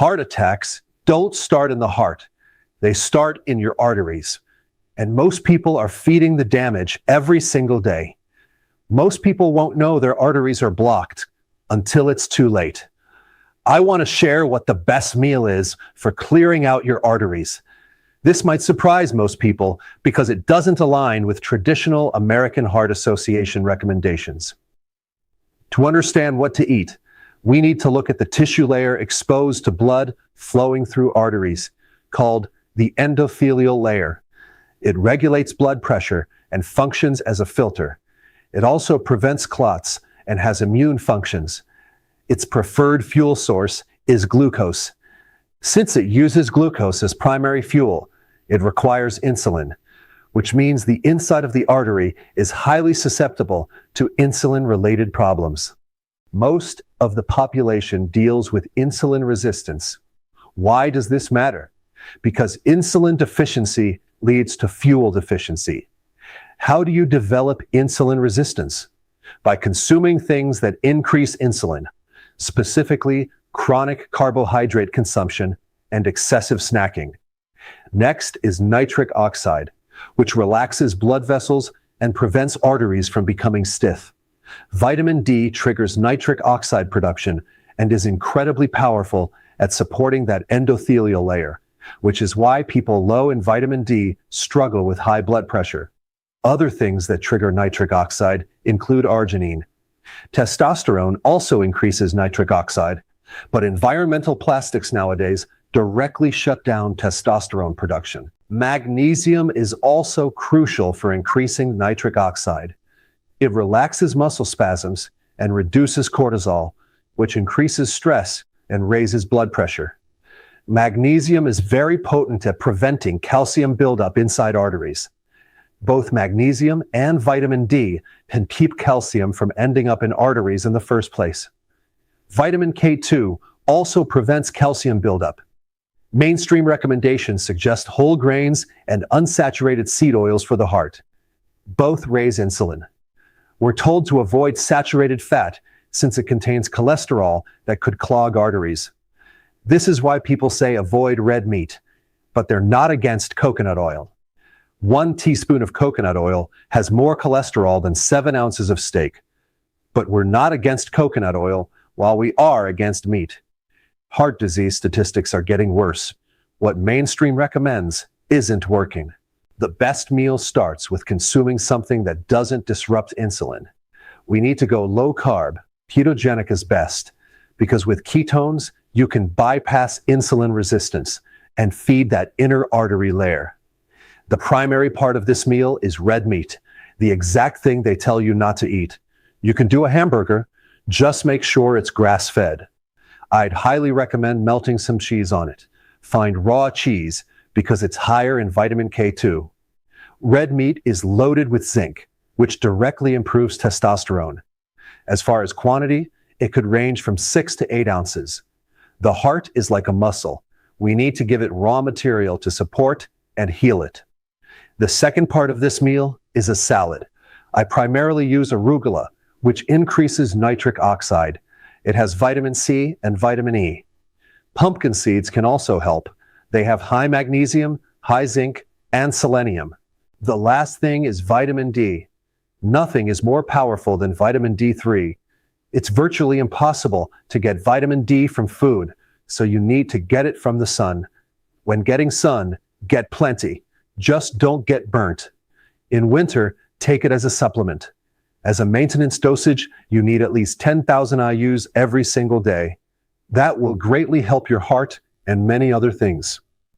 Heart attacks don't start in the heart. They start in your arteries. And most people are feeding the damage every single day. Most people won't know their arteries are blocked until it's too late. I want to share what the best meal is for clearing out your arteries. This might surprise most people because it doesn't align with traditional American Heart Association recommendations. To understand what to eat, we need to look at the tissue layer exposed to blood flowing through arteries, called the endothelial layer. It regulates blood pressure and functions as a filter. It also prevents clots and has immune functions. Its preferred fuel source is glucose. Since it uses glucose as primary fuel, it requires insulin, which means the inside of the artery is highly susceptible to insulin-related problems. Most of the population deals with insulin resistance. Why does this matter? Because insulin deficiency leads to fuel deficiency. How do you develop insulin resistance? By consuming things that increase insulin, specifically chronic carbohydrate consumption and excessive snacking. Next is nitric oxide, which relaxes blood vessels and prevents arteries from becoming stiff. Vitamin D triggers nitric oxide production and is incredibly powerful at supporting that endothelial layer, which is why people low in vitamin D struggle with high blood pressure. Other things that trigger nitric oxide include arginine. Testosterone also increases nitric oxide, but environmental plastics nowadays directly shut down testosterone production. Magnesium is also crucial for increasing nitric oxide. It relaxes muscle spasms and reduces cortisol, which increases stress and raises blood pressure. Magnesium is very potent at preventing calcium buildup inside arteries. Both magnesium and vitamin D can keep calcium from ending up in arteries in the first place. Vitamin K2 also prevents calcium buildup. Mainstream recommendations suggest whole grains and unsaturated seed oils for the heart. Both raise insulin. We're told to avoid saturated fat since it contains cholesterol that could clog arteries. This is why people say avoid red meat, but they're not against coconut oil. 1 teaspoon of coconut oil has more cholesterol than 7 ounces of steak. But we're not against coconut oil, while we are against meat. Heart disease statistics are getting worse. What mainstream recommends isn't working. The best meal starts with consuming something that doesn't disrupt insulin. We need to go low carb. Ketogenic is best, because with ketones, you can bypass insulin resistance and feed that inner artery layer. The primary part of this meal is red meat, the exact thing they tell you not to eat. You can do a hamburger, just make sure it's grass-fed. I'd highly recommend melting some cheese on it. Find raw cheese because it's higher in vitamin K2. Red meat is loaded with zinc, which directly improves testosterone. As far as quantity, it could range from 6 to 8 ounces. The heart is like a muscle. We need to give it raw material to support and heal it. The second part of this meal is a salad. I primarily use arugula, which increases nitric oxide. It has vitamin C and vitamin E. Pumpkin seeds can also help. They have high magnesium, high zinc, and selenium. The last thing is vitamin D. Nothing is more powerful than vitamin D3. It's virtually impossible to get vitamin D from food, so you need to get it from the sun. When getting sun, get plenty. Just don't get burnt. In winter, take it as a supplement. As a maintenance dosage, you need at least 10,000 IUs every single day. That will greatly help your heart and many other things.